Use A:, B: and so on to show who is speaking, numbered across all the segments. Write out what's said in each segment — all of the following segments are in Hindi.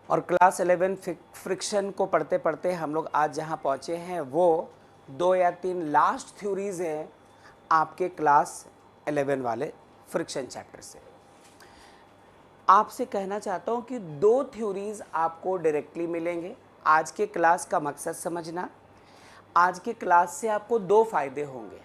A: और क्लास 11 फ्रिक्शन को पढ़ते पढ़ते हम लोग आज जहाँ पहुँचे हैं वो 2 या 3 लास्ट थ्योरीज हैं आपके क्लास 11 वाले फ्रिक्शन चैप्टर से। आपसे कहना चाहता हूँ कि 2 थ्योरीज आपको डायरेक्टली मिलेंगे। आज के क्लास का मकसद समझना, आज के क्लास से आपको 2 फायदे होंगे।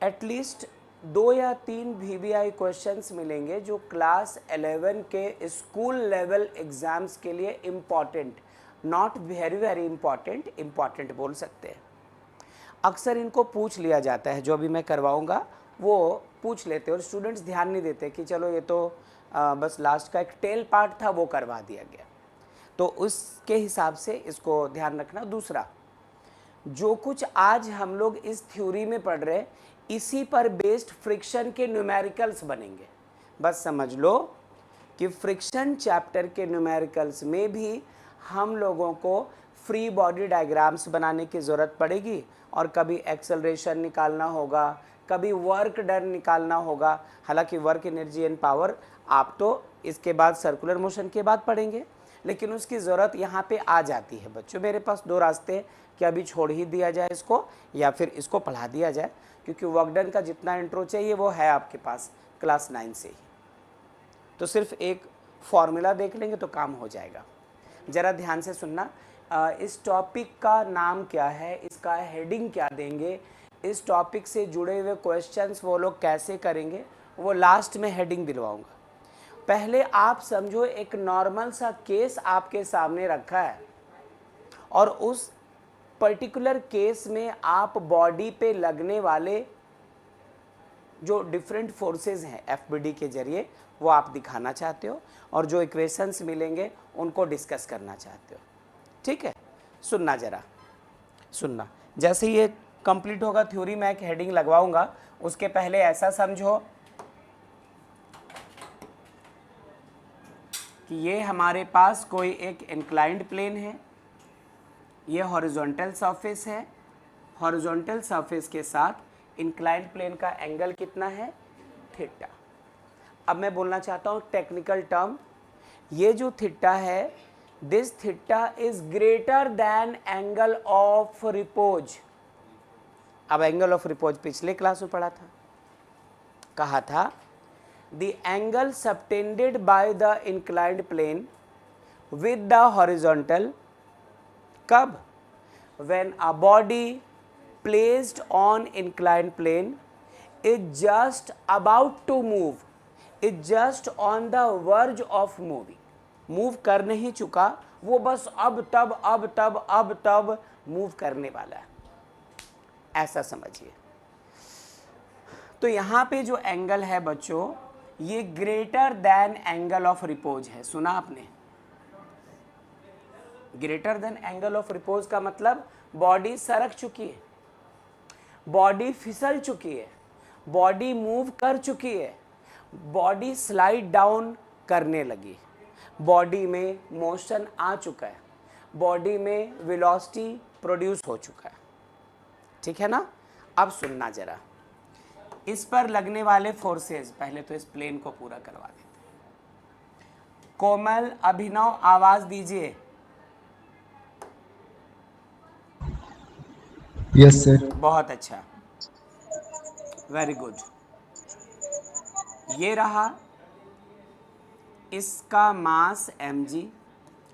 A: एटलीस्ट 2 या 3 VVI क्वेश्चंस मिलेंगे जो क्लास 11 के स्कूल लेवल एग्ज़ाम्स के लिए important, not very very important, important बोल सकते हैं। अक्सर इनको पूछ लिया जाता है, जो अभी मैं करवाऊंगा वो पूछ लेते और स्टूडेंट्स ध्यान नहीं देते कि चलो ये तो बस लास्ट का एक टेल पार्ट था वो करवा दिया गया, तो उसके हिसाब से इसको ध्यान रखना। दूसरा, जो कुछ आज हम लोग इस थ्योरी में पढ़ रहे हैं इसी पर बेस्ड फ्रिक्शन के न्यूमेरिकल्स बनेंगे। बस समझ लो कि फ्रिक्शन चैप्टर के न्यूमेरिकल्स में भी हम लोगों को फ्री बॉडी डायग्राम्स बनाने की ज़रूरत पड़ेगी और कभी एक्सेलरेशन निकालना होगा, कभी वर्क डन निकालना होगा। हालांकि वर्क एनर्जी एंड पावर आप तो इसके बाद सर्कुलर मोशन के बाद पढ़ेंगे, लेकिन उसकी ज़रूरत यहाँ पे आ जाती है बच्चों। मेरे पास 2 रास्ते कि अभी छोड़ ही दिया जाए इसको या फिर इसको पढ़ा दिया जाए, क्योंकि वर्क डन का जितना इंट्रो चाहिए वो है आपके पास क्लास 9 से ही। तो सिर्फ एक फॉर्मूला देख लेंगे तो काम हो जाएगा। ज़रा ध्यान से सुनना, इस टॉपिक का नाम क्या है, इसका हेडिंग क्या देंगे, इस टॉपिक से जुड़े हुए क्वेश्चंस वो लोग कैसे करेंगे, वो लास्ट में हेडिंग दिलवाऊंगा। पहले आप समझो एक नॉर्मल सा केस आपके सामने रखा है और उस पर्टिकुलर केस में आप बॉडी पे लगने वाले जो डिफरेंट फोर्सेस हैं FBD के जरिए वो आप दिखाना चाहते हो और जो इक्वेशंस मिलेंगे उनको डिस्कस करना चाहते हो। ठीक है, सुनना ज़रा सुनना। जैसे ये कंप्लीट होगा थ्योरी, मैं एक हेडिंग लगवाऊंगा, उसके पहले ऐसा समझो कि ये हमारे पास कोई एक इंक्लाइंड प्लेन है, ये हॉरिजॉन्टल सरफेस है, हॉरिजॉन्टल सरफेस के साथ इंक्लाइंड प्लेन का एंगल कितना है, थीटा। अब मैं बोलना चाहता हूँ टेक्निकल टर्म, ये जो थीटा है, this theta is greater than angle of repose. अब एंगल ऑफ रिपोज पिछले क्लास में पढ़ा था, कहा था the angle subtended by the inclined plane with the horizontal, कब, when a body placed on inclined plane is just about to move, is just on the verge of moving, move कर नहीं चुका, वो बस अब तब मूव करने वाला है, ऐसा समझिए। तो यहाँ पे जो एंगल है बच्चों, ये greater than angle of repose है। सुना आपने, greater than angle of repose का मतलब बॉडी सरक चुकी है, बॉडी फिसल चुकी है, बॉडी मूव कर चुकी है, बॉडी स्लाइड डाउन करने लगी, बॉडी में मोशन आ चुका है, बॉडी में वेलोसिटी प्रोड्यूस हो चुका है। ठीक है ना। अब सुनना जरा, इस पर लगने वाले फोर्सेस, पहले तो इस प्लेन को पूरा करवा देते हैं। कोमल, अभिनव, आवाज दीजिए।
B: Yes sir.
A: बहुत अच्छा, वेरी गुड। ये रहा इसका मास mg।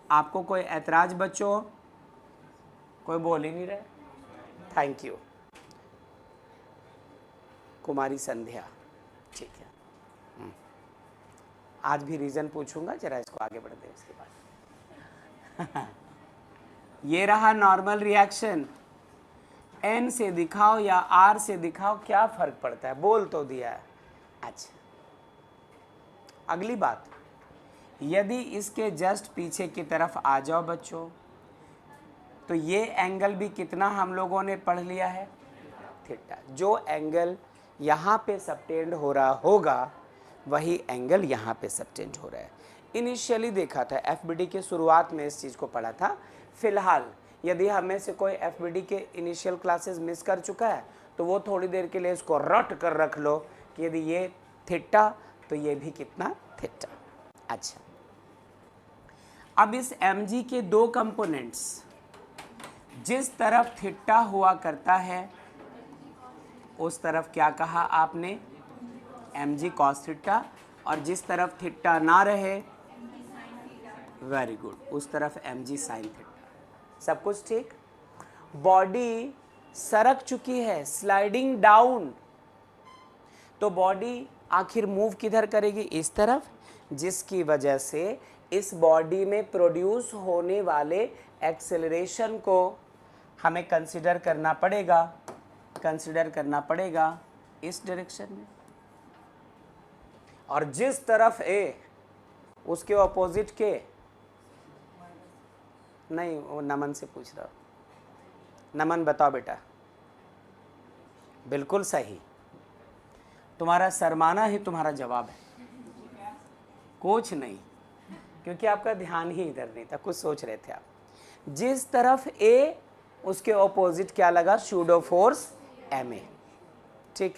A: आपको कोई ऐतराज बच्चों? कोई बोल ही नहीं रहे, थैंक यू। कुमारी संध्या, ठीक है। आज भी रीज़न पूछूंगा, जरा इसको आगे बढ़ते हैं इसके बाद। ये रहा नॉर्मल रिएक्शन, N से दिखाओ या R से दिखाओ, क्या फर्क पड़ता है, बोल तो दिया है। अच्छा, अगली बात, यदि इसके जस्ट पीछे की तरफ आ जाओ बच्चों, तो ये एंगल भी कितना हम लोगों ने पढ़ लिया है, थीटा। जो एंगल यहाँ पे सबटेंड हो रहा होगा वही एंगल यहाँ पे सबटेंड हो रहा है। इनिशियली देखा था, FBD के शुरुआत में इस चीज़ को पढ़ा था। फिलहाल यदि हमें से कोई FBD के इनिशियल क्लासेस मिस कर चुका है तो वो थोड़ी देर के लिए इसको रट कर रख लो कि यदि ये थीटा तो ये भी कितना, थीटा। अच्छा, अब इस mg के दो कंपोनेंट्स, जिस तरफ थीटा हुआ करता है उस तरफ क्या कहा आपने, mg cos थीटा, और जिस तरफ थीटा ना रहे, वेरी गुड, उस तरफ mg sin थीटा। सब कुछ ठीक। बॉडी सरक चुकी है, स्लाइडिंग डाउन, तो बॉडी आखिर मूव किधर करेगी, इस तरफ, जिसकी वजह से इस बॉडी में प्रोड्यूस होने वाले एक्सेलरेशन को हमें कंसिडर करना पड़ेगा इस डायरेक्शन में। और जिस तरफ ए, उसके ऑपोजिट के, नहीं वो नमन से पूछ रहा हूं, नमन बताओ बेटा। बिल्कुल सही, तुम्हारा शर्माना ही तुम्हारा जवाब है, कुछ नहीं, क्योंकि आपका ध्यान ही इधर नहीं था, कुछ सोच रहे थे आप। जिस तरफ ए, उसके ऑपोजिट क्या लगा, सूडो फोर्स एम ए। ठीक,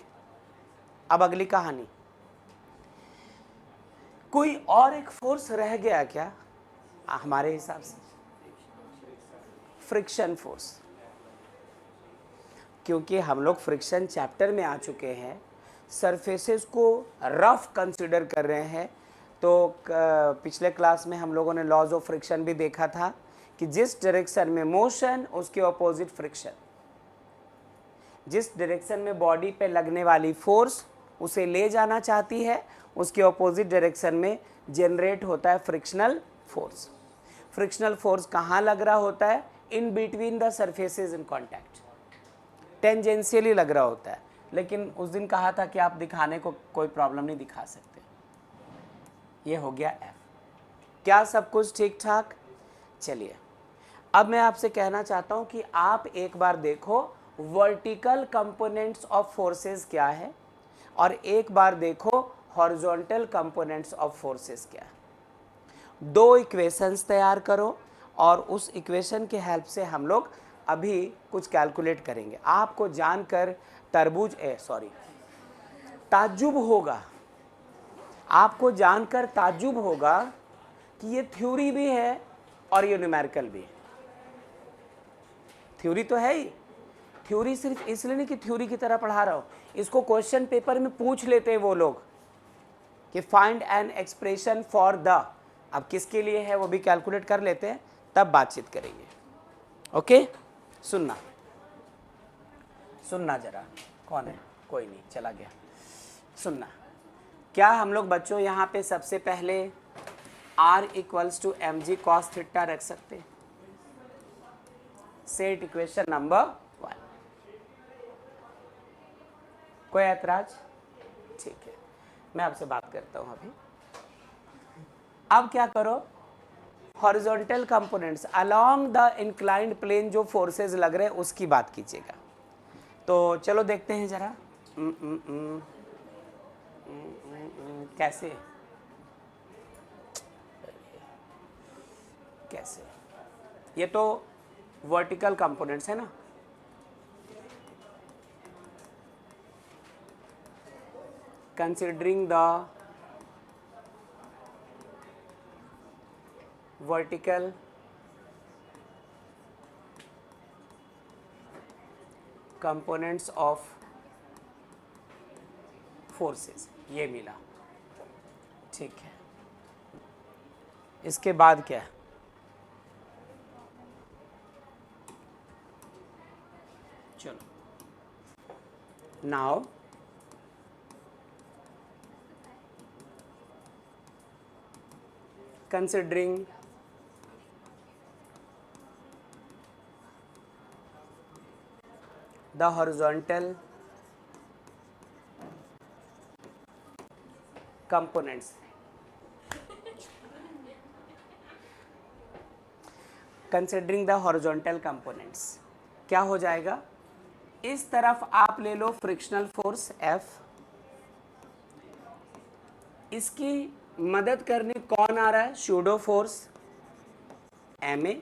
A: अब अगली कहानी, कोई और एक फोर्स रह गया क्या हमारे हिसाब से, फ्रिक्शन फोर्स। क्योंकि हम लोग फ्रिक्शन चैप्टर में आ चुके हैं, सरफेसेस को रफ कंसिडर कर रहे हैं, तो पिछले क्लास में हम लोगों ने लॉज ऑफ फ्रिक्शन भी देखा था कि जिस डायरेक्शन में मोशन, उसके ऑपोजिट फ्रिक्शन। जिस डायरेक्शन में बॉडी पे लगने वाली फोर्स उसे ले जाना चाहती है, उसके ऑपोजिट डायरेक्शन में जनरेट होता है फ्रिक्शनल फोर्स। फ्रिक्शनल फोर्स कहाँ लग रहा होता है, in between the surfaces in contact, tangentially लग रहा होता है। लेकिन उस दिन कहा था कि आप दिखाने को कोई प्रॉब्लम नहीं दिखा सकते। ये हो गया एफ। क्या सब कुछ ठीक ठाक? चलिए, अब मैं आपसे कहना चाहता हूं कि आप एक बार देखो वर्टिकल कंपोनेंट्स ऑफ फोर्सेस क्या है, और एक बार देखो हॉरिजॉन्टल कंपोनेंट्स ऑफ फोर्सेस क्या है। दो इक्वेशंस तैयार करो, और उस इक्वेशन के हेल्प से हम लोग अभी कुछ कैलकुलेट करेंगे। आपको जानकर ताज्जुब होगा, आपको जानकर ताज्जुब होगा कि ये थ्योरी भी है और ये न्यूमेरिकल भी है। थ्योरी तो है ही, थ्योरी सिर्फ इसलिए नहीं कि थ्योरी की तरह पढ़ा रहा हूं, इसको क्वेश्चन पेपर में पूछ लेते हैं वो लोग कि find an expression for the, अब किसके लिए है वो भी कैलकुलेट कर लेते हैं, तब बातचीत करेंगे। ओके, सुनना जरा, कौन है, कोई नहीं, चला गया। सुनना, क्या हम लोग बच्चों यहाँ पे सबसे पहले R = mg cos थीटा रख सकते हैं? Set equation number 1। कोई ऐतराज? ठीक है, मैं आपसे बात करता हूँ अभी। अब क्या करो, horizontal components along the inclined plane जो फोर्सेस लग रहे हैं उसकी बात कीजिएगा। तो चलो देखते हैं जरा, कैसे ये तो वर्टिकल कंपोनेंट्स है ना, considering the vertical components of forces, ये मिला। ठीक है, इसके बाद क्या है, चलो now considering the horizontal components, considering the horizontal components क्या हो जाएगा, इस तरफ आप ले लो फ्रिक्शनल फोर्स F, इसकी मदद करने कौन आ रहा है, सूडो फोर्स Ma,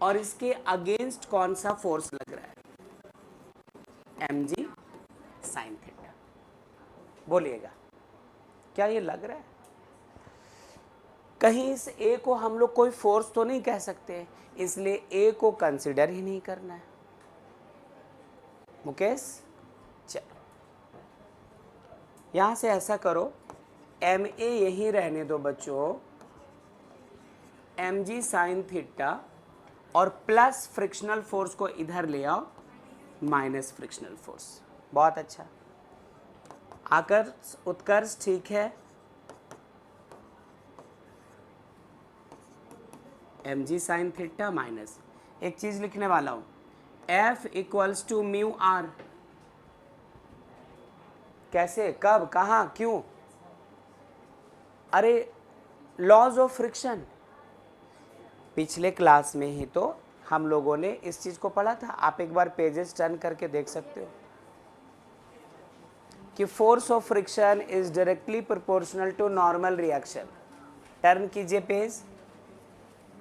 A: और इसके अगेंस्ट कौन सा फोर्स लग रहा है, mg sin थीटा। बोलिएगा क्या ये लग रहा है? कहीं इस ए को हम लोग कोई फोर्स तो नहीं कह सकते, इसलिए ए को कंसिडर ही नहीं करना है। मुकेश चलो यहां से ऐसा करो, एम ए यहीं रहने दो बच्चों, एम जी साइन थीटा और प्लस फ्रिक्शनल फोर्स को इधर ले आओ, माइनस फ्रिक्शनल फोर्स। बहुत अच्छा आकर उत्कर्ष, ठीक है। M G sine theta minus, एक चीज लिखने वाला हूं, F equals to mu R. कैसे, कब, कहां, क्यों? अरे लॉज ऑफ फ्रिक्शन, पिछले क्लास में ही तो हम लोगों ने इस चीज को पढ़ा था। आप एक बार पेजेस टर्न करके देख सकते हो कि force of friction is directly proportional to normal reaction. Turn कीजिए पेज,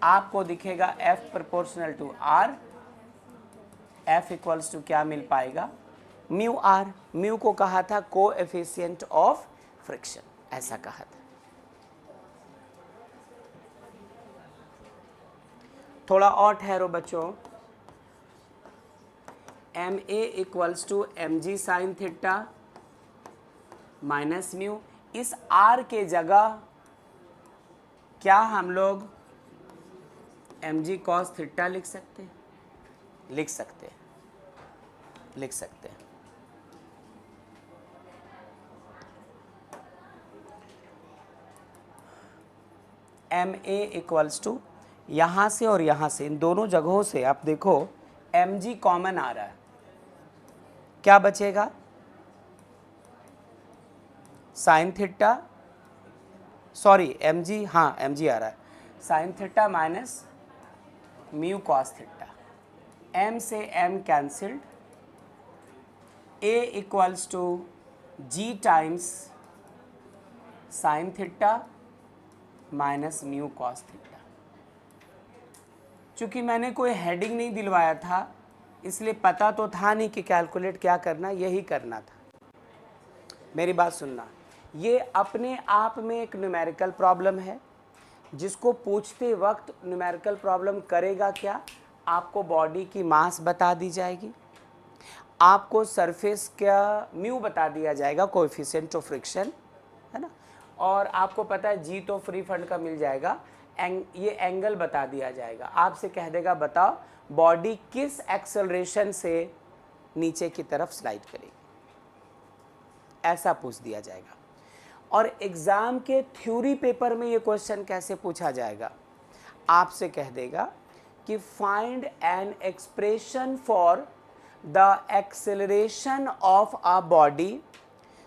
A: आपको दिखेगा F proportional to R, F equals to क्या मिल पाएगा, म्यू आर। म्यू को कहा था कोएफिशिएंट ऑफ फ्रिक्शन, ऐसा कहा था। थोड़ा और ठहरो बच्चों, M A equals to M G sine theta minus mu. इस आर के जगह क्या हम लोग एम जी कॉस थीटा लिख सकते हैं? लिख सकते हैं, लिख सकते हैं। एम ए इक्वल्स टू यहां से और यहां से, इन दोनों जगहों से आप देखो एम जी कॉमन आ रहा है, क्या बचेगा, sine theta, sorry m g, हाँ एम जी आ रहा है, sine theta minus mu cos theta. M से m cancelled, a equals to g times sine theta minus mu cos theta. चूंकि मैंने कोई हेडिंग नहीं दिलवाया था, इसलिए पता तो था नहीं कि कैलकुलेट क्या करना, यही करना था। मेरी बात सुनना, ये अपने आप में एक न्यूमेरिकल प्रॉब्लम है, जिसको पूछते वक्त न्यूमेरिकल प्रॉब्लम करेगा क्या, आपको बॉडी की मास बता दी जाएगी, आपको सरफेस का म्यू बता दिया जाएगा, कोएफिशिएंट ऑफ फ्रिक्शन, है ना, और आपको पता है जी तो फ्री फंड का मिल जाएगा, ये एंगल बता दिया जाएगा। आपसे कह देगा बताओ बॉडी किस एक्सेलरेशन से नीचे की तरफ स्लाइड करेगी, ऐसा पूछ दिया जाएगा। और एग्जाम के थ्योरी पेपर में ये क्वेश्चन कैसे पूछा जाएगा, आपसे कह देगा कि find an expression for the acceleration of a body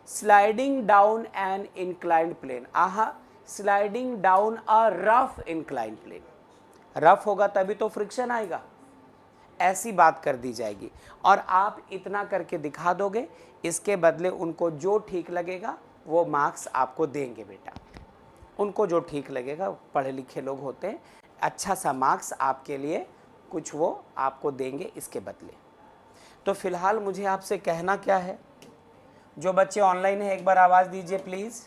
A: sliding down an inclined plane. आहा, sliding down a rough inclined plane, rough होगा तभी तो फ्रिक्शन आएगा, ऐसी बात कर दी जाएगी। और आप इतना करके दिखा दोगे, इसके बदले उनको जो ठीक लगेगा वो मार्क्स आपको देंगे बेटा, उनको जो ठीक लगेगा, पढ़े लिखे लोग होते हैं, अच्छा सा मार्क्स आपके लिए कुछ वो आपको देंगे इसके बदले। तो फिलहाल मुझे आपसे कहना क्या है, जो बच्चे ऑनलाइन है एक बार आवाज़ दीजिए please.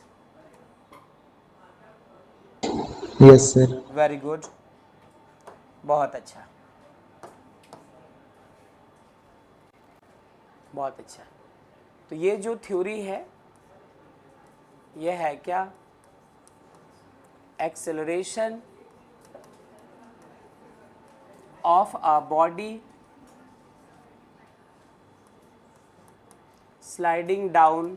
B: Yes sir.
A: Very good, बहुत अच्छा, बहुत अच्छा। तो ये जो थ्योरी है ये है क्या, acceleration of a body sliding down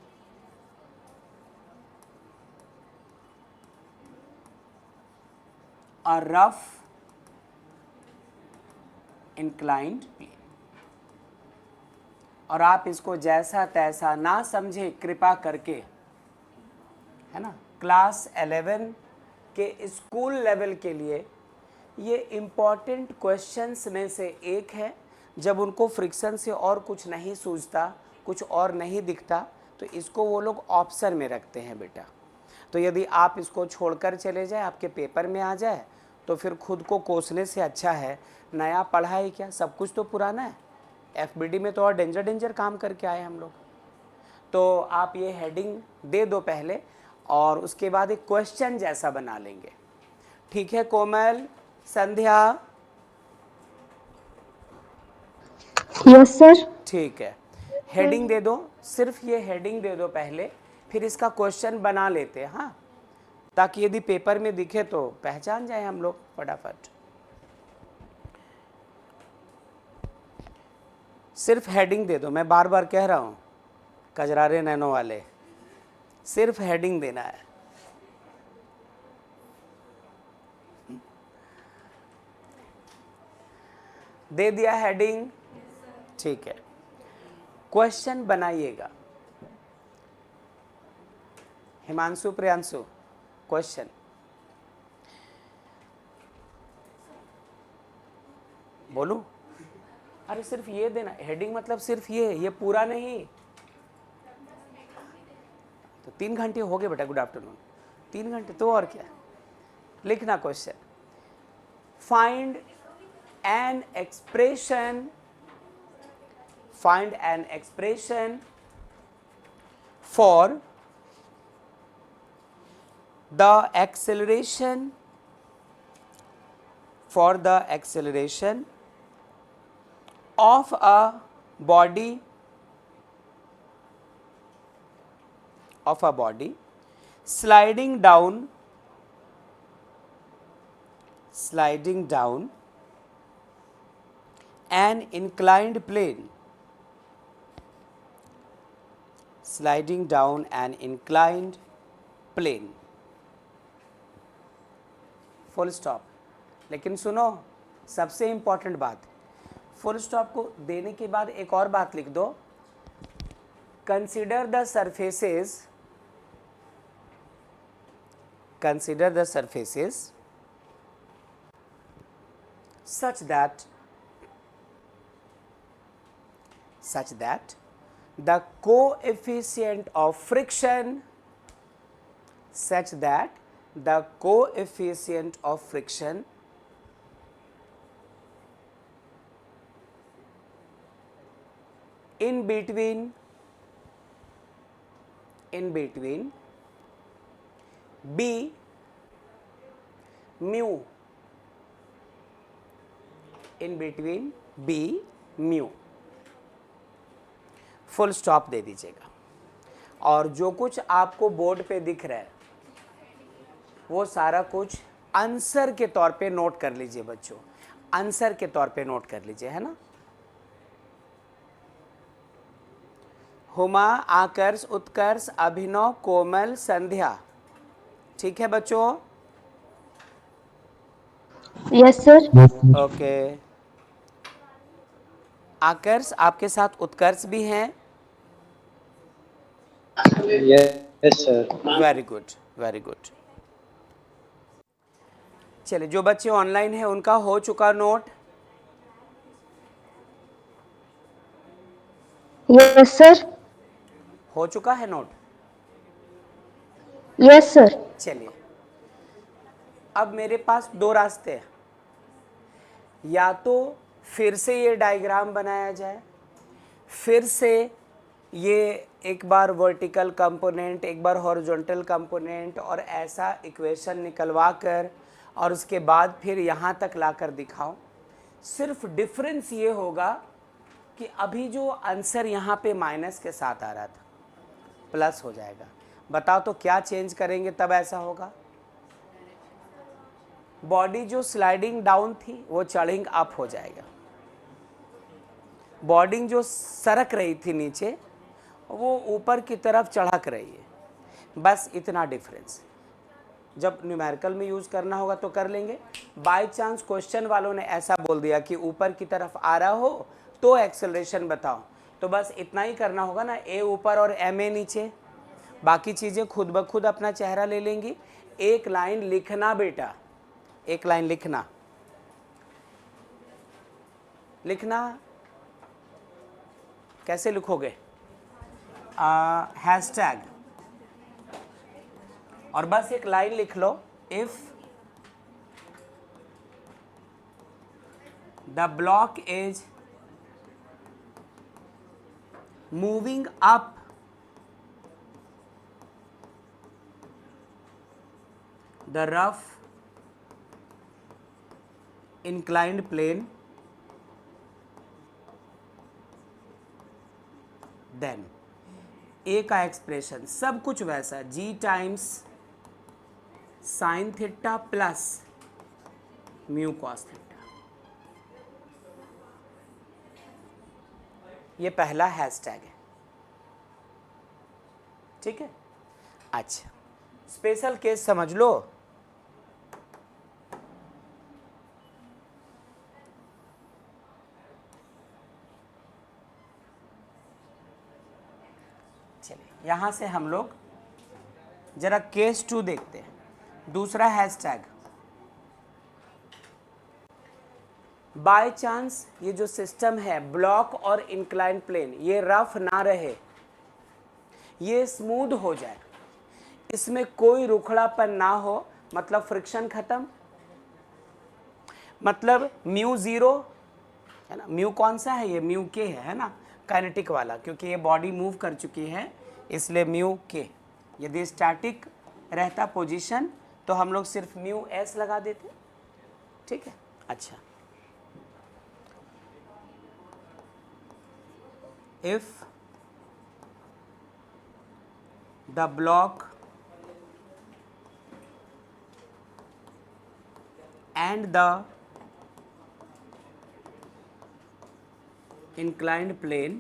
A: a rough inclined plane। और आप इसको जैसा तैसा ना समझे कृपा करके, है ना, क्लास 11 के स्कूल लेवल के लिए ये इम्पॉर्टेंट क्वेश्चंस में से एक है। जब उनको फ्रिक्शन से और कुछ नहीं सूझता, कुछ और नहीं दिखता, तो इसको वो लोग ऑप्शन में रखते हैं बेटा। तो यदि आप इसको छोड़कर चले जाए, आपके पेपर में आ जाए, तो फिर खुद को कोसने से अच्छा है नया पढ़ा है क्या, सब कुछ तो पुराना है। एफबीडी में तो और डेंजर डेंजर काम करके आए हम लोग। तो आप ये हेडिंग दे दो पहले, और उसके बाद एक क्वेश्चन जैसा बना लेंगे। ठीक है कोमल, संध्या?
C: Yes sir.
A: ठीक है, हेडिंग दे दो, सिर्फ ये हेडिंग दे दो पहले, फिर इसका क्वेश्चन बना लेते हैं, हाँ, ताकि यदि पेपर में दिखे तो पहचान जाए हम लोग फटाफट। सिर्फ हेडिंग दे दो, मैं बार बार कह रहा हूँ कजरारे नैनो वाले, सिर्फ हेडिंग देना है। दे दिया हेडिंग? ठीक है, क्वेश्चन बनाइएगा। हिमांशु, प्रियांशु, क्वेश्चन। बोलूं? अरे सिर्फ ये देना, हेडिंग मतलब सिर्फ ये पूरा नहीं। तो 3 घंटे हो गए बेटा, गुड आफ्टरनून, 3 घंटे तो और क्या। लिखना question, find an expression, find an expression for the acceleration of a body sliding down an inclined plane, sliding down an inclined plane, full stop. लेकिन सुनो, सबसे इंपॉर्टेंट बात, फुल स्टॉप को देने के बाद एक और बात लिख दो, consider the surfaces such that the coefficient of friction in between B mu, full stop दे दीजिएगा। और जो कुछ आपको बोर्ड पे दिख रहा है वो सारा कुछ आंसर के तौर पे नोट कर लीजिए बच्चों, आंसर के तौर पे नोट कर लीजिए, है ना। हुमा, आकर्ष, उत्कर्ष, अभिनव, कोमल, संध्या, ठीक है बच्चों?
C: Yes sir.
A: ओके, आकर्ष आपके साथ उत्कर्ष भी हैं?
B: Yes, sir.
A: Very good, very good. चलिए, जो बच्चे ऑनलाइन हैं उनका हो चुका नोट?
C: Yes sir.
A: हो चुका है नोट?
C: Yes sir.
A: चलिए, अब मेरे पास 2 रास्ते हैं, या तो फिर से ये डायग्राम बनाया जाए, फिर से ये एक बार वर्टिकल कंपोनेंट, एक बार हॉरिजॉन्टल कंपोनेंट, और ऐसा इक्वेशन निकलवा कर और उसके बाद फिर यहाँ तक लाकर दिखाऊं। सिर्फ डिफरेंस ये होगा कि अभी जो आंसर यहाँ पे माइनस के साथ आ रहा था प्लस हो जाएगा। बताओ तो क्या चेंज करेंगे तब ऐसा होगा? बॉडी जो स्लाइडिंग डाउन थी वो चढ़िंग अप हो जाएगा, बॉडी जो सरक रही थी नीचे वो ऊपर की तरफ चढ़क रही है, बस इतना डिफरेंस। जब न्यूमेरिकल में यूज़ करना होगा तो कर लेंगे। बाय चांस क्वेश्चन वालों ने ऐसा बोल दिया कि ऊपर की तरफ आ रहा हो तो एक्सेलरेशन बताओ, तो बस इतना ही करना होगा ना, ए ऊपर और एम ए नीचे, बाकी चीज़ें खुद ब खुद अपना चेहरा ले लेंगी। एक लाइन लिखना बेटा, एक लाइन लिखना, कैसे लिखोगे? हैशटैग, और बस एक लाइन लिख लो, if the block is moving up the rough inclined plane, then a का एक्सप्रेशन सब कुछ वैसा, g times sine theta plus mu cos theta. ये पहला हैशटैग है, ठीक है। अच्छा, स्पेशल केस समझ लो। चलिए यहां से हम लोग जरा केस 2 देखते हैं। दूसरा हैशटैग, बाय चांस ये जो सिस्टम है ब्लॉक और इंक्लाइन प्लेन, ये रफ ना रहे, ये स्मूथ हो जाए, इसमें कोई रुखड़ापन ना हो, मतलब फ्रिक्शन खत्म, मतलब म्यू जीरो है ना। म्यू कौन सा है, ये म्यू के है ना, काइनेटिक वाला, क्योंकि ये बॉडी मूव कर चुकी है इसलिए म्यू के। यदि स्टैटिक रहता पोजीशन तो हम लोग सिर्फ म्यू एस लगा देते, ठीक है। अच्छा, if the block and the inclined plane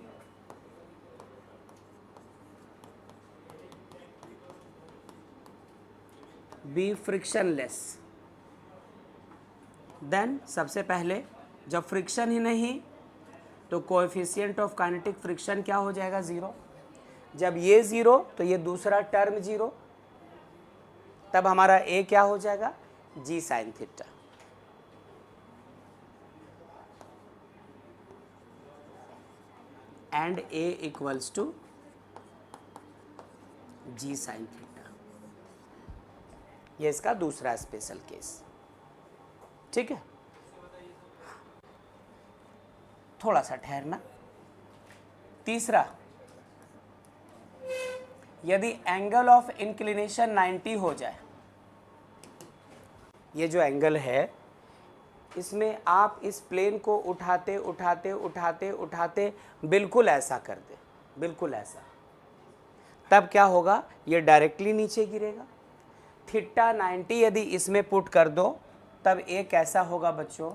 A: be frictionless, then सबसे पहले जब फ्रिक्शन ही नहीं तो कोएफिशिएंट ऑफ काइनेटिक फ्रिक्शन क्या हो जाएगा, जीरो। जब ये जीरो तो ये दूसरा टर्म जीरो, तब हमारा ए क्या हो जाएगा, g sine theta. And a equals to g sine theta. ये इसका दूसरा स्पेशल केस, ठीक है। थोड़ा सा ठहरना। तीसरा, यदि एंगल ऑफ इंक्लिनेशन 90 हो जाए, ये जो एंगल है इसमें आप इस प्लेन को उठाते उठाते उठाते उठाते बिल्कुल ऐसा कर दे, बिल्कुल ऐसा, तब क्या होगा, ये डायरेक्टली नीचे गिरेगा। थीटा 90 यदि इसमें पुट कर दो तब ए कैसा होगा बच्चों,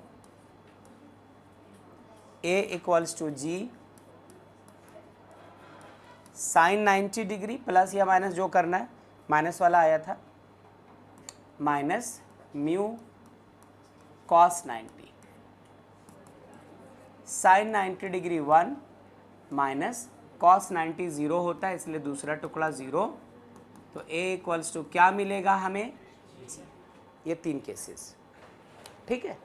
A: a equals to g sine 90 degree plus या माइनस जो करना है, माइनस वाला आया था, minus mu cos 90, sine 90 degree 1 minus cos 90 0 होता है, इसलिए दूसरा टुकड़ा 0। तो a इक्वल्स टू क्या मिलेगा हमें, ये 3 केसेस, ठीक है।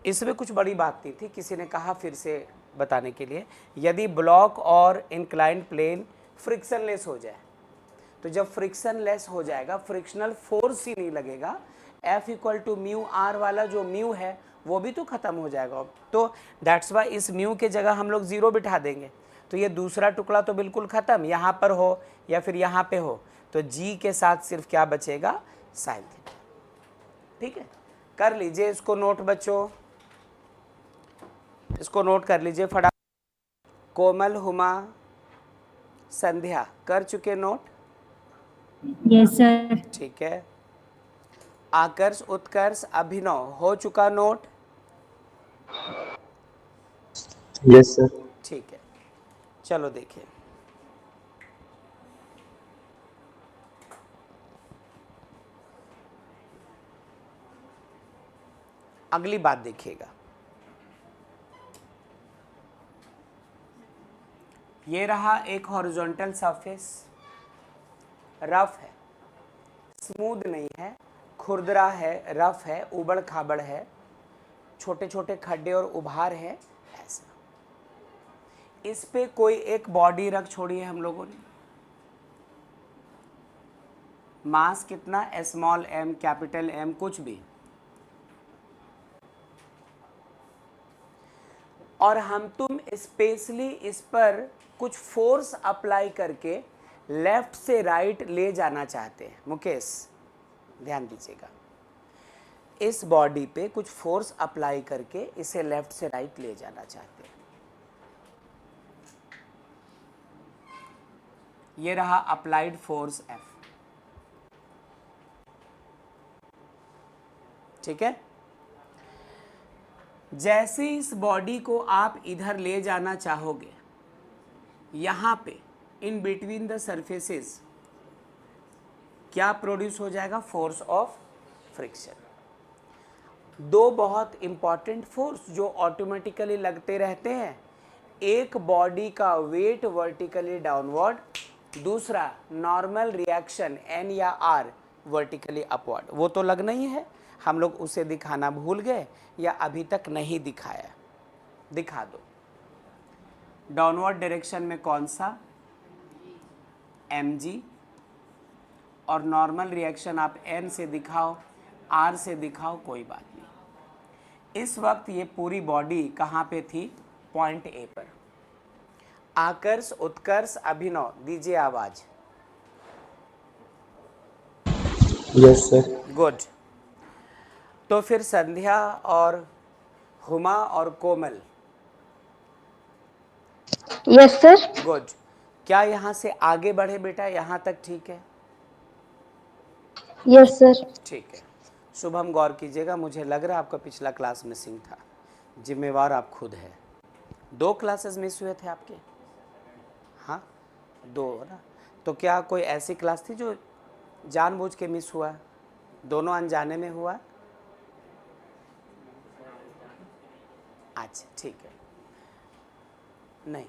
A: इसमें कुछ बड़ी बात नहीं थी, किसी ने कहा फिर से बताने के लिए, यदि ब्लॉक और इंक्लाइंड प्लेन फ्रिक्शनलेस हो जाए, तो जब फ्रिक्शनलेस हो जाएगा फ्रिक्शनल फोर्स ही नहीं लगेगा, F equal to mu R वाला जो म्यू है वो भी तो खत्म हो जाएगा। तो दैट्स वाई इस म्यू के जगह हम लोग 0 बिठा देंगे, तो ये दूसरा टुकड़ा तो बिल्कुल ख़त्म, यहाँ पर हो या फिर यहाँ पे हो, तो जी के साथ सिर्फ क्या बचेगा, साइन थीटा, ठीक है। कर लीजिए इसको नोट बच्चों, इसको नोट कर लीजिए फटाफट। कोमल, हुमा, संध्या कर चुके नोट,
C: यस सर।
A: ठीक है। आकर्ष, उत्कर्ष, अभिनव हो चुका नोट,
B: यस सर।
A: ठीक है। चलो देखिए, अगली बात देखिएगा, ये रहा एक हॉरिजॉन्टल सरफेस, रफ है, स्मूथ नहीं है, खुरदरा है, रफ है, उबड़ खाबड़ है, छोटे छोटे खड्डे और उभार है, ऐसा। इस पे कोई एक बॉडी रख छोड़ी है हम लोगों ने, मास कितना, स्मॉल m कैपिटल M कुछ भी, और हम तुम स्पेशली इस पर कुछ फोर्स अप्लाई करके लेफ्ट से राइट ले जाना चाहते हैं। मुकेश ध्यान दीजिएगा, इस बॉडी पे कुछ फोर्स अप्लाई करके इसे लेफ्ट से राइट ले जाना चाहते हैं। ये रहा अप्लाइड फोर्स F, ठीक है। जैसे इस बॉडी को आप इधर ले जाना चाहोगे, यहां पे इन बिटवीन द सरफेसेस क्या प्रोड्यूस हो जाएगा? Force of friction. दो बहुत इंपॉर्टेंट फोर्स जो ऑटोमेटिकली लगते रहते हैं, एक बॉडी का वेट वर्टिकली डाउनवर्ड, दूसरा नॉर्मल रिएक्शन N या R वर्टिकली अपवर्ड। वो तो लगना ही है, हम लोग उसे दिखाना भूल गए या अभी तक नहीं दिखाया। दिखा दो। डाउनवर्ड डायरेक्शन में कौन सा? mg, और नॉर्मल रिएक्शन आप N से दिखाओ, R से दिखाओ, कोई बात नहीं। इस वक्त ये पूरी बॉडी कहाँ पे थी? पॉइंट A पर। आकर्ष, उत्कर्ष, अभिनव, दीजिए आवाज।
B: Yes sir.
A: गुड। तो फिर संध्या और हुमा और कोमल,
C: यस सर।
A: गुड। क्या यहाँ से आगे बढ़े बेटा? यहाँ तक ठीक है?
C: Yes sir.
A: ठीक है। शुभम गौर कीजिएगा, मुझे लग रहा है आपका पिछला क्लास मिसिंग था, जिम्मेवार आप खुद हैं। 2 क्लासेस मिस हुए थे आपके? हाँ 2 ना। तो क्या कोई ऐसी क्लास थी जो जानबूझ के मिस हुआ? दोनों अनजाने में हुआ? अच्छा ठीक है, नहीं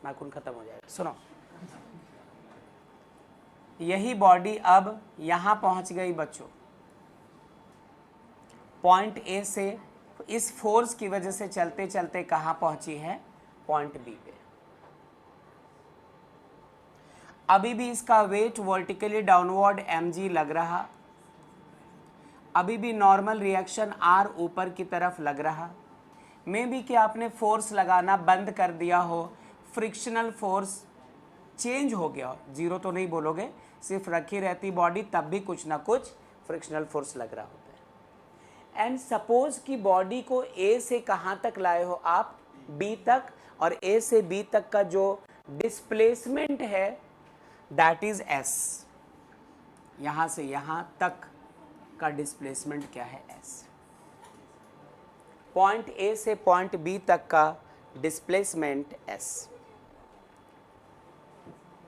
A: नाखून खत्म हो जाएगा। सुनो, यही बॉडी अब यहाँ पहुँच गई बच्चों। पॉइंट ए से इस फोर्स की वजह से चलते चलते कहाँ पहुँची है? पॉइंट बी पे। अभी भी इसका वेट वर्टिकली डाउनवर्ड mg लग रहा, अभी भी नॉर्मल रिएक्शन R ऊपर की तरफ लग रहा। मे भी कि आपने फोर्स लगाना बंद कर दिया हो, फ्रिक्शनल फोर्स चेंज हो गया हो। 0 तो नहीं बोलोगे, सिर्फ रखी रहती बॉडी तब भी कुछ ना कुछ फ्रिक्शनल फोर्स लग रहा होता है। एंड सपोज कि बॉडी को A से कहाँ तक लाए हो आप? B तक, और A से B तक का जो डिस्प्लेसमेंट है दैट इज S। यहाँ से यहाँ तक का डिस्प्लेसमेंट क्या है? S। पॉइंट A से पॉइंट B तक का डिस्प्लेसमेंट S।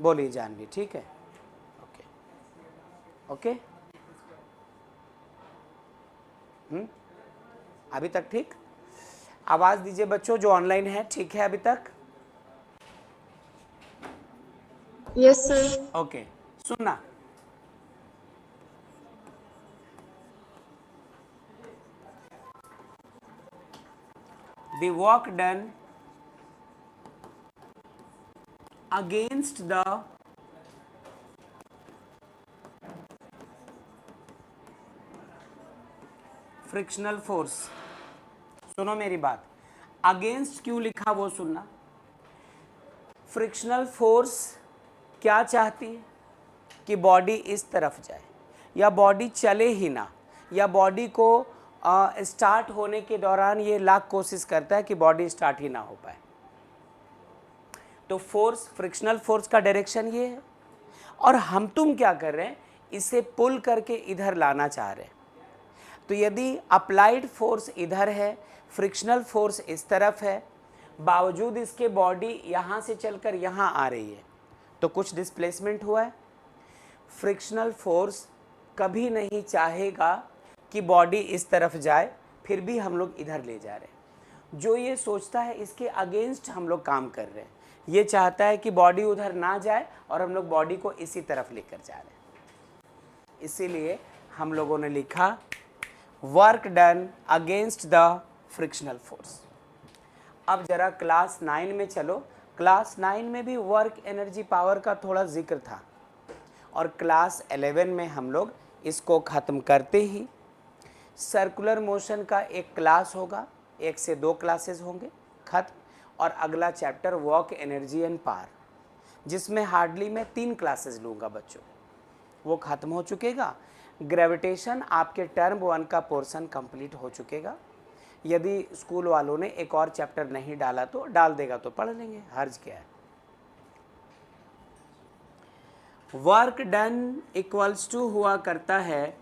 A: बोलिए जानवी, ठीक है? Okay okay. अभी तक ठीक? आवाज दीजिए बच्चों जो ऑनलाइन है, ठीक है अभी तक?
D: Yes sir.
A: ओके, सुनना। The work done against the frictional force. सुनो मेरी बात, अगेंस्ट क्यों लिखा वो सुनना। फ्रिक्शनल फोर्स क्या चाहती है? कि बॉडी इस तरफ जाए, या बॉडी चले ही ना, या बॉडी को स्टार्ट होने के दौरान ये लाख कोशिश करता है कि बॉडी स्टार्ट ही ना हो पाए। तो फोर्स, फ्रिक्शनल फोर्स का डायरेक्शन ये है, और हम तुम क्या कर रहे हैं? इसे पुल करके इधर लाना चाह रहे हैं। तो यदि अप्लाइड फोर्स इधर है, फ्रिक्शनल फोर्स इस तरफ है, बावजूद इसके बॉडी यहाँ से चलकर यहाँ आ रही है, तो कुछ डिस्प्लेसमेंट हुआ है। फ्रिक्शनल फोर्स कभी नहीं चाहेगा कि बॉडी इस तरफ जाए, फिर भी हम लोग इधर ले जा रहे हैं। जो ये सोचता है इसके अगेंस्ट हम लोग काम कर रहे हैं। ये चाहता है कि बॉडी उधर ना जाए और हम लोग बॉडी को इसी तरफ लेकर जा रहे हैं। इसीलिए हम लोगों ने लिखा work done against the frictional force. अब जरा क्लास 9 में चलो। क्लास 9 में भी वर्क एनर्जी पावर का थोड़ा जिक्र था, और क्लास 11 में हम लोग इसको ख़त्म करते ही सर्कुलर मोशन का एक क्लास होगा, 1 से 2 क्लासेस होंगे खत्म, और अगला chapter work energy and power, जिसमें हार्डली मैं 3 क्लासेस लूँगा बच्चों, वो ख़त्म हो चुकेगा। ग्रेविटेशन आपके टर्म 1 का पोर्शन कंप्लीट हो चुकेगा। यदि स्कूल वालों ने एक और चैप्टर नहीं डाला तो डाल देगा तो पढ़ लेंगे, हर्ज क्या है। वर्क डन इक्वल्स टू हुआ करता है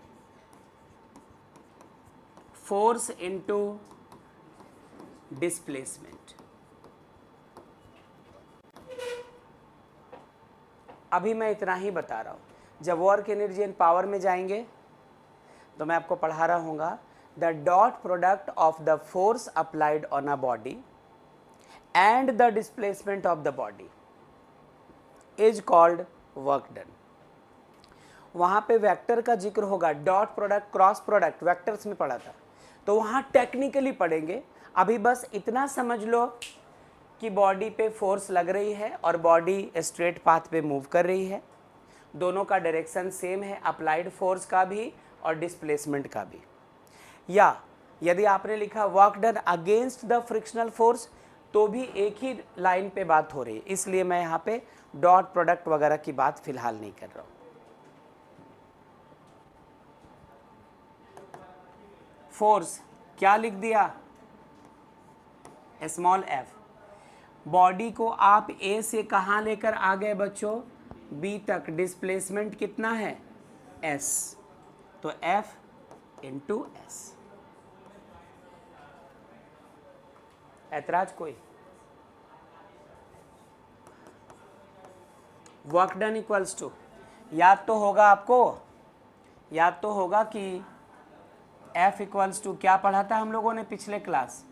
A: फोर्स इनटू डिस्प्लेसमेंट। अभी मैं इतना ही बता रहा हूं। जब वर्क एनर्जी एंड पावर में जाएंगे तो मैं आपको पढ़ा रहा हूँगा the dot product of the force applied on a body and the displacement of the body is called work done. वहाँ पे वेक्टर का जिक्र होगा, dot product cross product vectors में पढ़ा था, तो वहाँ टेक्निकली पढ़ेंगे। अभी बस इतना समझ लो कि बॉडी पे फोर्स लग रही है और बॉडी स्ट्रेट पाथ पे मूव कर रही है, दोनों का डायरेक्शन सेम है, अप्लाइड फोर्स का भी और डिस्प्लेसमेंट का भी। या यदि आपने लिखा work done against the frictional force तो भी एक ही लाइन पे बात हो रही है, इसलिए मैं यहाँ पे डॉट प्रोडक्ट वगैरह की बात फिलहाल नहीं कर रहा हूँ। फोर्स क्या लिख दिया, स्मॉल एफ। बॉडी को आप ए से कहाँ लेकर आ गए बच्चों, बी तक। डिस्प्लेसमेंट कितना है, एस, तो एफ इंटू एस। ऐतराज कोई? वर्क डन इक्वल्स टू, याद तो होगा आपको, याद तो होगा कि एफ इक्वल्स टू क्या पढ़ा था हम लोगों ने पिछले क्लास,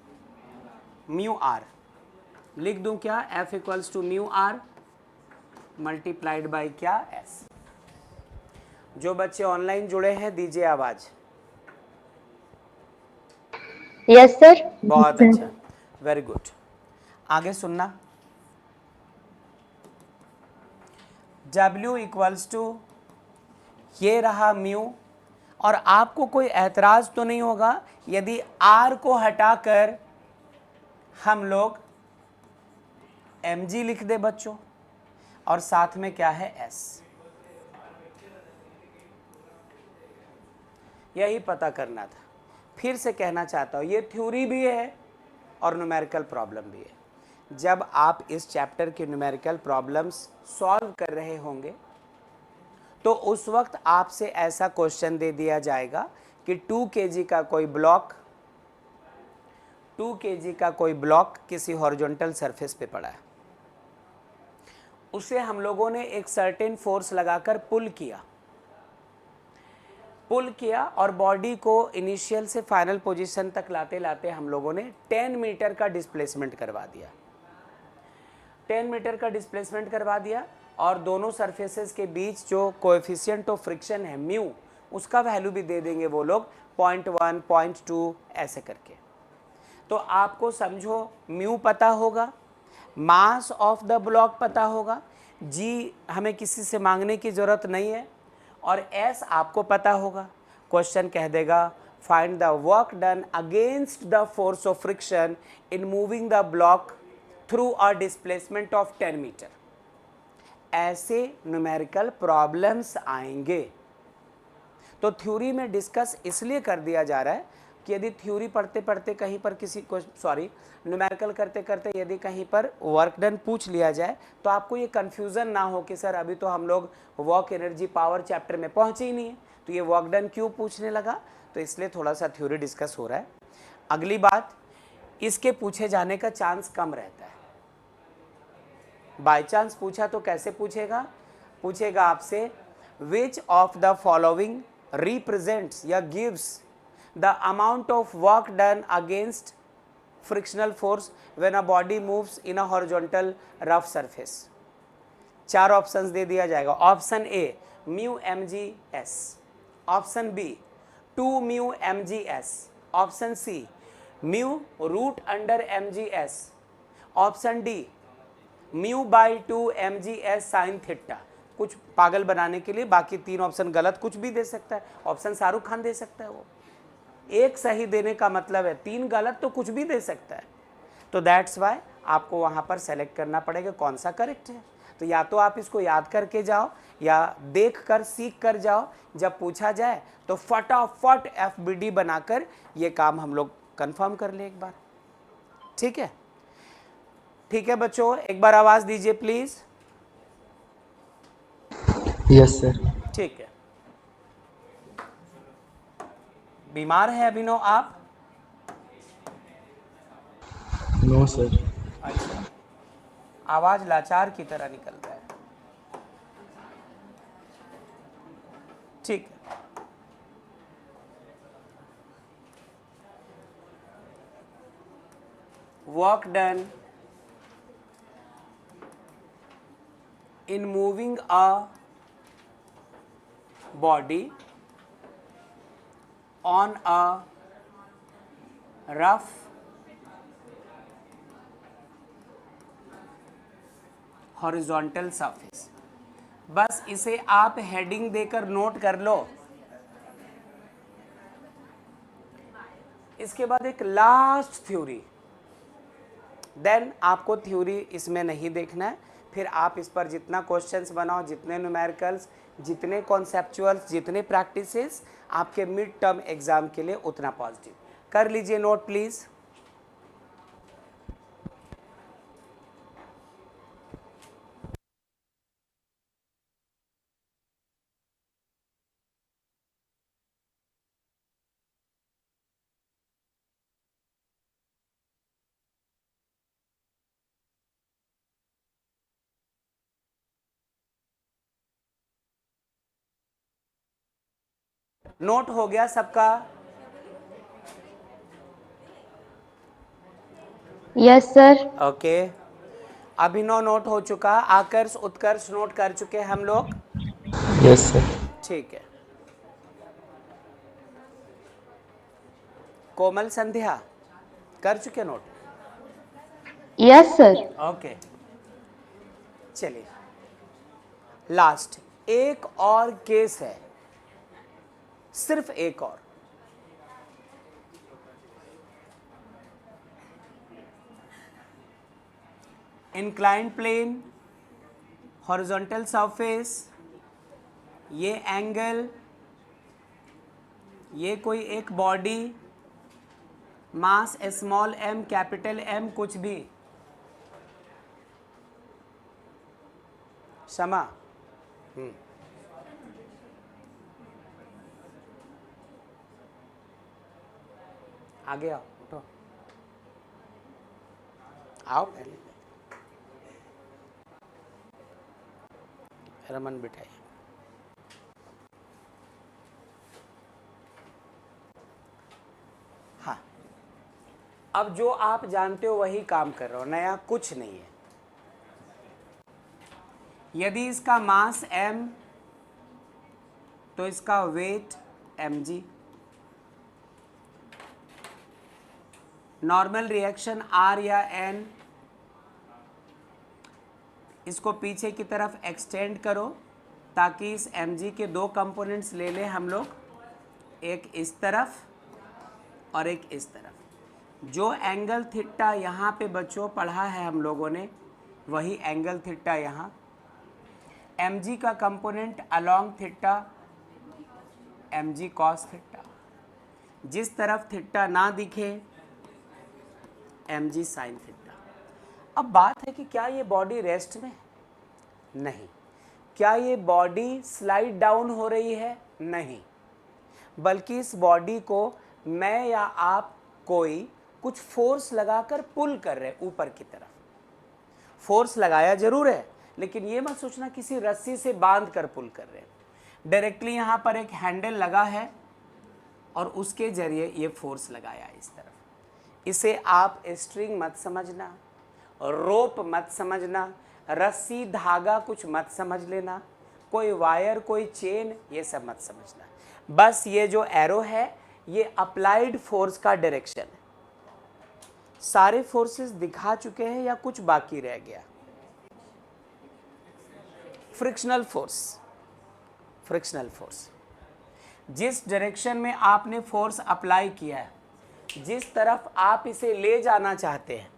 A: म्यू आर। लिख दूं क्या, F equals to mu R multiplied by क्या, एस। जो बच्चे ऑनलाइन जुड़े हैं दीजिए आवाज।
D: Yes sir.
A: बहुत अच्छा, वेरी गुड। आगे सुनना, W इक्वल्स टू ये रहा म्यू, और आपको कोई ऐतराज तो नहीं होगा यदि R को हटाकर हम लोग mg लिख दे बच्चों, और साथ में क्या है, S। यही पता करना था। फिर से कहना चाहता हूँ, ये थ्योरी भी है और न्यूमेरिकल प्रॉब्लम भी है। जब आप इस चैप्टर के न्यूमेरिकल प्रॉब्लम्स सॉल्व कर रहे होंगे तो उस वक्त आपसे ऐसा क्वेश्चन दे दिया जाएगा कि 2 kg का कोई ब्लॉक, 2 kg का कोई ब्लॉक किसी हॉरिजॉन्टल सरफेस पे पड़ा है, उसे हम लोगों ने एक सर्टेन फोर्स लगाकर पुल किया और बॉडी को इनिशियल से फाइनल पोजीशन तक लाते लाते हम लोगों ने 10 मीटर का डिस्प्लेसमेंट करवा दिया, 10 मीटर का डिस्प्लेसमेंट करवा दिया, और दोनों सरफेसेस के बीच जो कोएफिशिएंट ऑफ फ्रिक्शन है म्यू, उसका वैल्यू भी दे देंगे वो लोग 0.1, 0.2 ऐसे करके। तो आपको समझो म्यू पता होगा, मास ऑफ द ब्लॉक पता होगा, जी हमें किसी से मांगने की ज़रूरत नहीं है, और एस आपको पता होगा। क्वेश्चन कह देगा find the work done against the force of friction in moving the block through a displacement of 10 metre. ऐसे न्यूमेरिकल प्रॉब्लम्स आएंगे। तो थ्योरी में डिस्कस इसलिए कर दिया जा रहा है कि यदि थ्योरी पढ़ते पढ़ते कहीं पर किसी को न्यूमेरिकल करते करते यदि कहीं पर वर्क डन पूछ लिया जाए तो आपको ये कन्फ्यूज़न ना हो कि सर अभी तो हम लोग वर्क एनर्जी पावर चैप्टर में पहुँचे ही नहीं है, तो ये वर्क डन क्यों पूछने लगा, तो इसलिए थोड़ा सा थ्योरी डिस्कस हो रहा है। अगली बात, इसके पूछे जाने का चांस कम रहता है। बाय चांस पूछा तो कैसे पूछेगा, पूछेगा आपसे which of the following represents या gives the amount of work done against frictional force when a body moves in a horizontal rough surface. 4 options दे दिया जाएगा। Option A mu mgs, option B 2 mu mgs, option C mu root under mgs, option D mu by 2 mgs sine theta. कुछ पागल बनाने के लिए बाकी 3 ऑप्शन गलत कुछ भी दे सकता है, ऑप्शन शाहरुख खान दे सकता है, वो एक सही देने का मतलब है, 3 गलत तो कुछ भी दे सकता है। तो दैट्स वाई आपको वहाँ पर सेलेक्ट करना पड़ेगा कौन सा करेक्ट है। तो या तो आप इसको याद करके जाओ या देख कर सीख कर जाओ, जब पूछा जाए तो फटाफट FBD बनाकर ये काम हम लोग कंफर्म कर ले एक बार। ठीक है, ठीक है बच्चों, एक बार आवाज दीजिए प्लीज।
B: Yes sir.
A: ठीक है। बीमार है अभिनव आप?
B: No sir.
A: अच्छा, आवाज लाचार की तरह निकल रहा है। ठीक है, work done in moving a body on a rough horizontal surface। बस इसे आप हेडिंग देकर नोट कर लो। इसके बाद एक लास्ट थ्योरी, देन आपको थ्योरी इसमें नहीं देखना है, फिर आप इस पर जितना क्वेश्चंस बनाओ, जितने न्यूमेरिकल्स, जितने कॉन्सेप्चुअल्स, जितने प्रैक्टिसेस आपके मिड टर्म एग्जाम के लिए उतना पॉजिटिव कर लीजिए। Note please. नोट हो गया सबका?
D: Yes sir.
A: ओके, अभिनव नोट हो चुका, आकर्ष उत्कर्ष नोट कर चुके हम लोग।
B: Yes sir.
A: ठीक है, कोमल संध्या कर चुके नोट?
D: Yes sir.
A: ओके, चलिए लास्ट एक और केस है, सिर्फ एक और। इंक्लाइंड प्लेन, हॉरिजॉन्टल सरफेस, ये एंगल, ये कोई एक body, mass small m capital M, कुछ भी। क्षमा, आगे आओ, उठो, आओ पहले, रमन बिठाइए। हाँ, अब जो आप जानते हो वही काम कर रहा हो, नया कुछ नहीं है। यदि इसका मास m तो इसका weight mg। Normal reaction R या N, इसको पीछे की तरफ एक्सटेंड करो ताकि इस mg के दो कंपोनेंट्स ले लें हम लोग, एक इस तरफ और एक इस तरफ। जो एंगल थीटा यहाँ पे बच्चों पढ़ा है हम लोगों ने, वही एंगल थीटा यहाँ। mg का component along theta mg cos theta, जिस तरफ थीटा ना दिखे mg साइन थीटा। अब बात है कि क्या ये बॉडी रेस्ट में? नहीं। क्या ये बॉडी स्लाइड डाउन हो रही है? नहीं, बल्कि इस बॉडी को मैं या आप कोई कुछ फोर्स लगाकर पुल कर रहे हैं ऊपर की तरफ। फोर्स लगाया जरूर है, लेकिन ये मत सोचना किसी रस्सी से बांध कर पुल कर रहे हैं। डायरेक्टली यहां पर एक हैंडल लगा है और उसके जरिए ये फोर्स लगाया इस तरफ। इसे आप स्ट्रिंग मत समझना, रोप मत समझना, रस्सी धागा कुछ मत समझ लेना, कोई वायर कोई चेन ये सब मत समझना। बस ये जो एरो है ये अप्लाइड फोर्स का डायरेक्शन है। सारे फोर्सेस दिखा चुके हैं या कुछ बाकी रह गया? फ्रिक्शनल फोर्स, फ्रिक्शनल फोर्स, जिस डायरेक्शन में आपने फोर्स अप्लाई किया है, जिस तरफ आप इसे ले जाना चाहते हैं,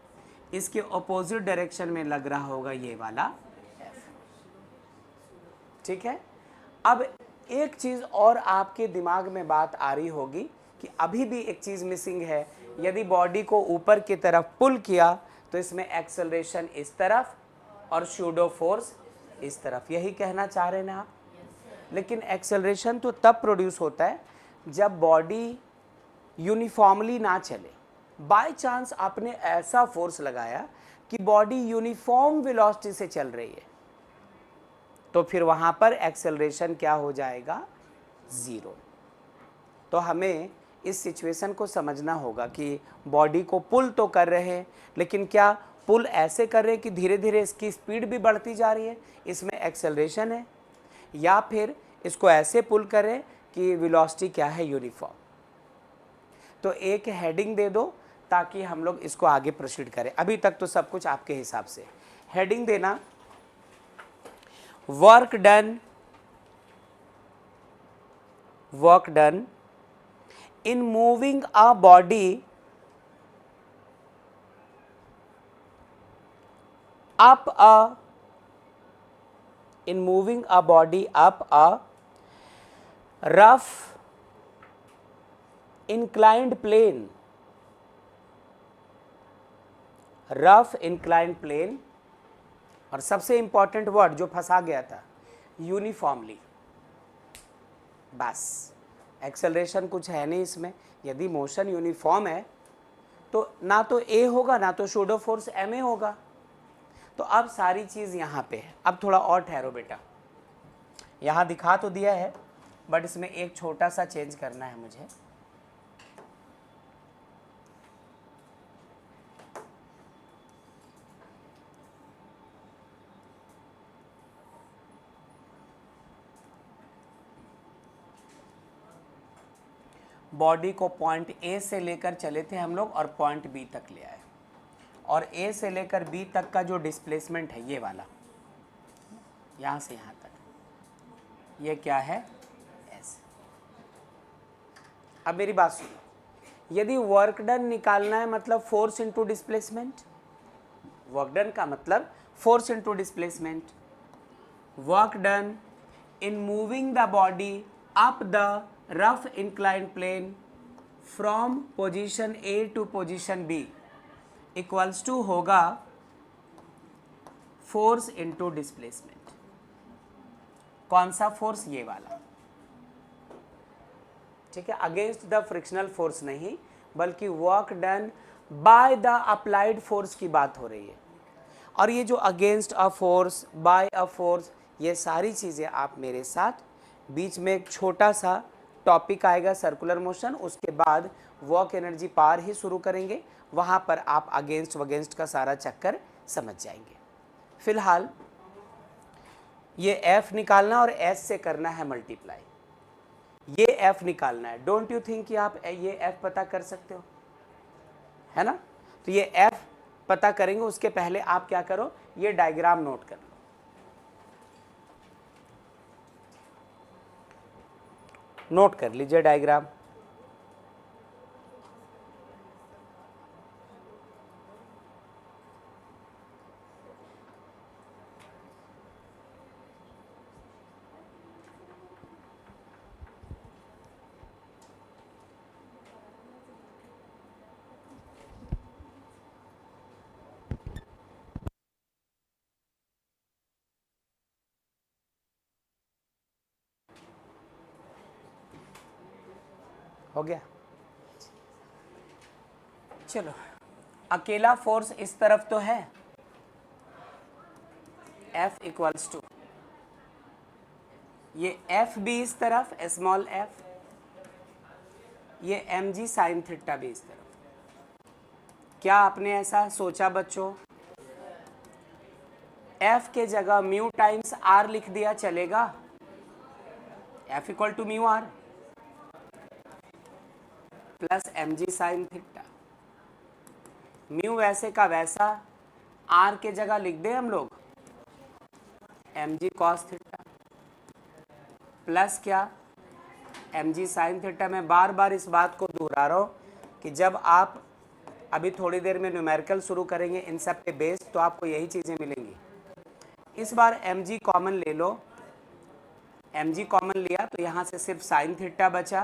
A: इसके ऑपोजिट डायरेक्शन में लग रहा होगा ये वाला F। ठीक है। अब एक चीज़ और आपके दिमाग में बात आ रही होगी कि अभी भी एक चीज़ मिसिंग है। यदि बॉडी को ऊपर की तरफ पुल किया तो इसमें एक्सेलरेशन इस तरफ और सूडो फोर्स इस तरफ, यही कहना चाह रहे हैं ना आप। लेकिन एक्सेलरेशन तो तब प्रोड्यूस होता है जब बॉडी यूनिफॉर्मली ना चले। बाय चांस आपने ऐसा फोर्स लगाया कि बॉडी यूनिफॉर्म वेलोसिटी से चल रही है, तो फिर वहां पर एक्सेलरेशन क्या हो जाएगा, ज़ीरो। तो हमें इस सिचुएशन को समझना होगा कि बॉडी को पुल तो कर रहे हैं, लेकिन क्या पुल ऐसे कर रहे हैं कि धीरे धीरे इसकी स्पीड भी बढ़ती जा रही है, इसमें एक्सेलरेशन है, या फिर इसको ऐसे पुल करें कि वेलोसिटी क्या है, यूनिफॉर्म। तो एक हेडिंग दे दो ताकि हम लोग इसको आगे प्रोसीड करें। अभी तक तो सब कुछ आपके हिसाब से। हेडिंग देना, work done in moving a body up a rough inclined plane, और सबसे इंपॉर्टेंट वर्ड जो फंसा गया था, यूनिफॉर्मली। बस एक्सेलरेशन कुछ है नहीं इसमें। यदि मोशन यूनिफॉर्म है तो ना तो ए होगा ना तो सूडो फोर्स एम ए होगा। तो अब सारी चीज़ यहाँ पे है। अब थोड़ा और ठहरो बेटा, यहाँ दिखा तो दिया है बट इसमें एक छोटा सा चेंज करना है मुझे। बॉडी को पॉइंट ए से लेकर चले थे हम लोग और पॉइंट बी तक ले आए, और ए से लेकर बी तक का जो डिस्प्लेसमेंट है ये वाला, यहाँ से यहाँ तक, ये क्या है, एस। अब मेरी बात सुनो, यदि वर्क डन निकालना है मतलब force into displacement, work done का मतलब force into displacement. Work done in moving the body up the rough inclined plane from position A to position B equals to होगा फोर्स इनटू डिस्प्लेसमेंट। कौन सा फोर्स, ये वाला, ठीक है। अगेंस्ट द फ्रिक्शनल फोर्स नहीं, बल्कि work done by the applied force की बात हो रही है। और ये जो against a force, by a force, ये सारी चीजें आप मेरे साथ, बीच में एक छोटा सा टॉपिक आएगा सर्कुलर मोशन, उसके बाद वर्क एनर्जी पावर ही शुरू करेंगे, वहां पर आप अगेंस्ट वगेंस्ट का सारा चक्कर समझ जाएंगे। फिलहाल ये F निकालना और S से करना है मल्टीप्लाई, ये F निकालना है। डोंट यू थिंक कि आप ये F पता कर सकते हो, है ना। तो ये F पता करेंगे, उसके पहले आप क्या करो, ये डायग्राम नोट कर लो। नोट कर लीजिए डायग्राम। हो गया, चलो। अकेला फोर्स इस तरफ तो है, F इक्वल्स टू, ये F भी इस तरफ, स्मॉल f, ये mg साइन थीटा भी इस तरफ। क्या आपने ऐसा सोचा बच्चों, F के जगह म्यू टाइम्स r लिख दिया चलेगा, F equal to mu r plus mg sine theta. Mu वैसे का वैसा, r के जगह लिख दे हम लोग mg कॉस थीटा प्लस क्या, mg साइन थीटा। मैं बार बार इस बात को दोहरा रहा हूँ कि जब आप अभी थोड़ी देर में न्यूमेरिकल शुरू करेंगे इन सब पे बेस, तो आपको यही चीज़ें मिलेंगी। इस बार mg कॉमन ले लो mg कॉमन लिया तो यहाँ से सिर्फ साइन थीटा बचा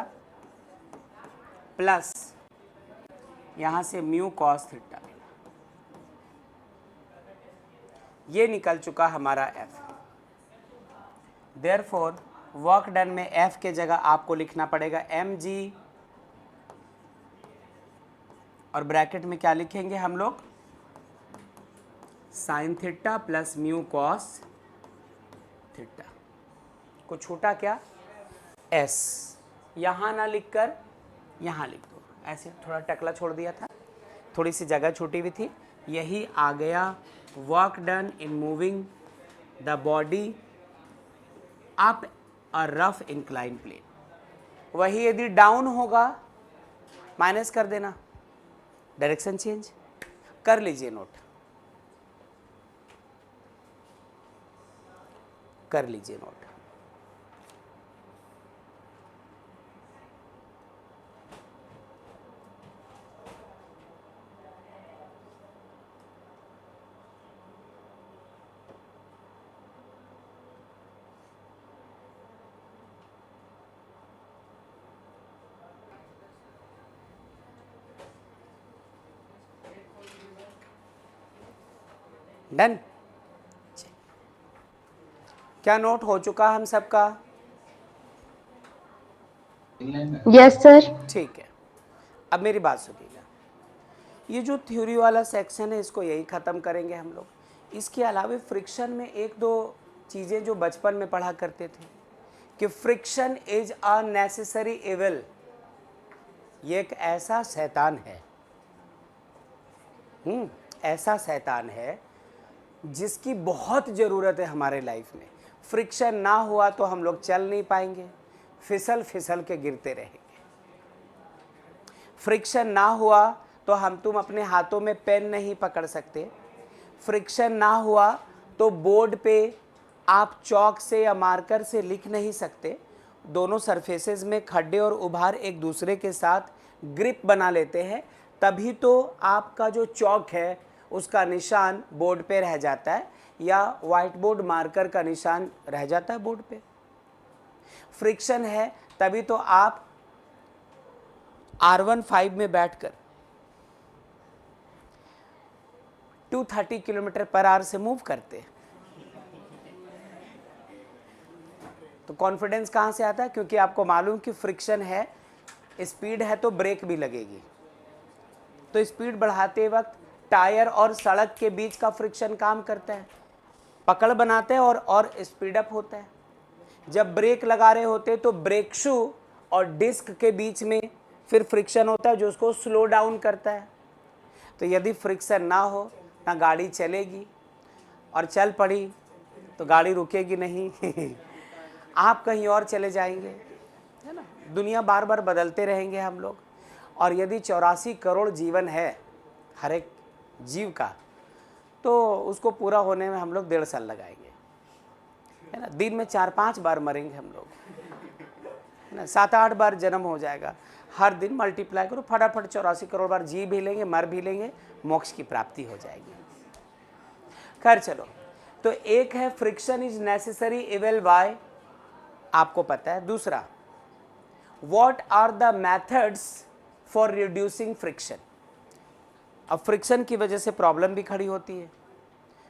A: प्लस यहाँ से म्यू कॉस थीटा, ये निकल चुका हमारा f। देयरफॉर वर्क डन में f के जगह आपको लिखना पड़ेगा mg और ब्रैकेट में क्या लिखेंगे हम लोग, sign theta plus mu cos theta को छूटा क्या s, यहाँ ना लिखकर यहाँ लिख दो, ऐसे थोड़ा टकला छोड़ दिया था, थोड़ी सी जगह छूटी हुई थी, यही आ गया work done in moving the body up a rough incline plane. वही यदि डाउन होगा माइनस कर देना, डायरेक्शन चेंज कर लीजिए, नोट कर लीजिए नोट। डन, क्या नोट हो चुका हम सबका?
D: Yes sir.
A: ठीक है, अब मेरी बात सुनिएगा, ये जो थ्योरी वाला सेक्शन है इसको यही ख़त्म करेंगे हम लोग। इसके अलावा फ्रिक्शन में एक दो चीज़ें जो बचपन में पढ़ा करते थे कि friction is a necessary evil, ये एक ऐसा शैतान है, ऐसा शैतान है जिसकी बहुत ज़रूरत है हमारे लाइफ में। फ्रिक्शन ना हुआ तो हम लोग चल नहीं पाएंगे, फिसल फिसल के गिरते रहेंगे। फ्रिक्शन ना हुआ तो हम तुम अपने हाथों में पेन नहीं पकड़ सकते। फ्रिक्शन ना हुआ तो बोर्ड पे आप चौक से या मार्कर से लिख नहीं सकते। दोनों सरफेसेस में खड्डे और उभार एक दूसरे के साथ ग्रिप बना लेते हैं, तभी तो आपका जो चौक है उसका निशान बोर्ड पे रह जाता है या व्हाइट बोर्ड मार्कर का निशान रह जाता है बोर्ड पे। फ्रिक्शन है तभी तो आप R15 में बैठकर 230 किलोमीटर पर आवर से मूव करते हैं। तो कॉन्फिडेंस कहाँ से आता है? क्योंकि आपको मालूम कि फ्रिक्शन है, स्पीड है तो ब्रेक भी लगेगी। तो स्पीड बढ़ाते वक्त टायर और सड़क के बीच का फ्रिक्शन काम करता है, पकड़ बनाते हैं और स्पीड अप होता है। जब ब्रेक लगा रहे होते तो ब्रेक शू और डिस्क के बीच में फिर फ्रिक्शन होता है जो उसको स्लो डाउन करता है। तो यदि फ्रिक्शन ना हो ना गाड़ी चलेगी, और चल पड़ी तो गाड़ी रुकेगी नहीं आप कहीं और चले जाएंगे, है ना। दुनिया बार बार बदलते रहेंगे हम लोग। और यदि 84 करोड़ जीवन है हर एक जीव का, तो उसको पूरा होने में हम लोग 1.5 साल लगाएंगे, है ना। दिन में 4-5 बार मरेंगे हम लोग, है ना। 7-8 बार जन्म हो जाएगा, हर दिन मल्टीप्लाई करो, फटाफट 84 करोड़ बार जी भी लेंगे, मर भी लेंगे, मोक्ष की प्राप्ति हो जाएगी। खैर चलो, तो एक है friction is necessary evil by, आपको पता है। दूसरा, what are the methods for reducing friction. अब फ्रिक्शन की वजह से प्रॉब्लम भी खड़ी होती है,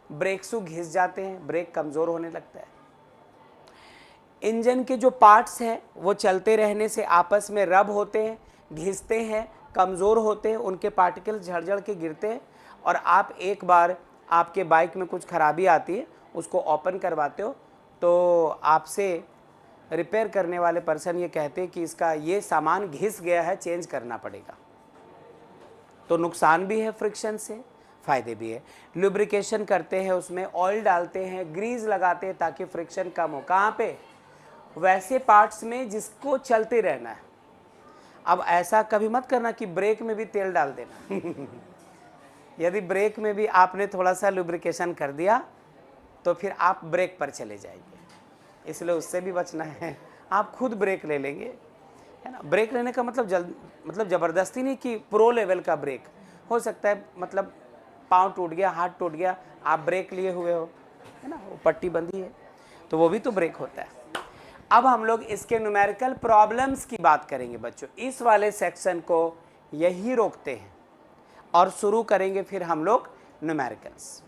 A: ब्रेक शू घिस जाते हैं, ब्रेक कमज़ोर होने लगता है। इंजन के जो पार्ट्स हैं वो चलते रहने से आपस में रब होते हैं, घिसते हैं, कमज़ोर होते हैं, उनके पार्टिकल झड़ के गिरते हैं। और आप एक बार आपके बाइक में कुछ खराबी आती है, उसको ओपन करवाते हो तो आपसे रिपेयर करने वाले पर्सन ये कहते हैं कि इसका ये सामान घिस गया है, चेंज करना पड़ेगा। तो नुकसान भी है फ्रिक्शन से, फ़ायदे भी है। लुब्रिकेशन करते हैं, उसमें ऑयल डालते हैं, ग्रीस लगाते हैं ताकि फ्रिक्शन कम हो। कहाँ पे? वैसे पार्ट्स में जिसको चलते रहना है। अब ऐसा कभी मत करना कि ब्रेक में भी तेल डाल देना यदि ब्रेक में भी आपने थोड़ा सा लुब्रिकेशन कर दिया तो फिर आप ब्रेक पर चले जाएंगे, इसलिए उससे भी बचना है। आप खुद ब्रेक ले लेंगे, है ना। ब्रेक लेने का मतलब ज़बरदस्ती नहीं कि प्रो लेवल का ब्रेक हो सकता है, मतलब पाँव टूट गया, हाथ टूट गया, आप ब्रेक लिए हुए हो, है ना, वो पट्टी बंधी है तो वो भी तो ब्रेक होता है। अब हम लोग इसके न्यूमेरिकल प्रॉब्लम्स की बात करेंगे बच्चों। इस वाले सेक्शन को यही रोकते हैं और शुरू करेंगे फिर हम लोग न्यूमेरिकल्स।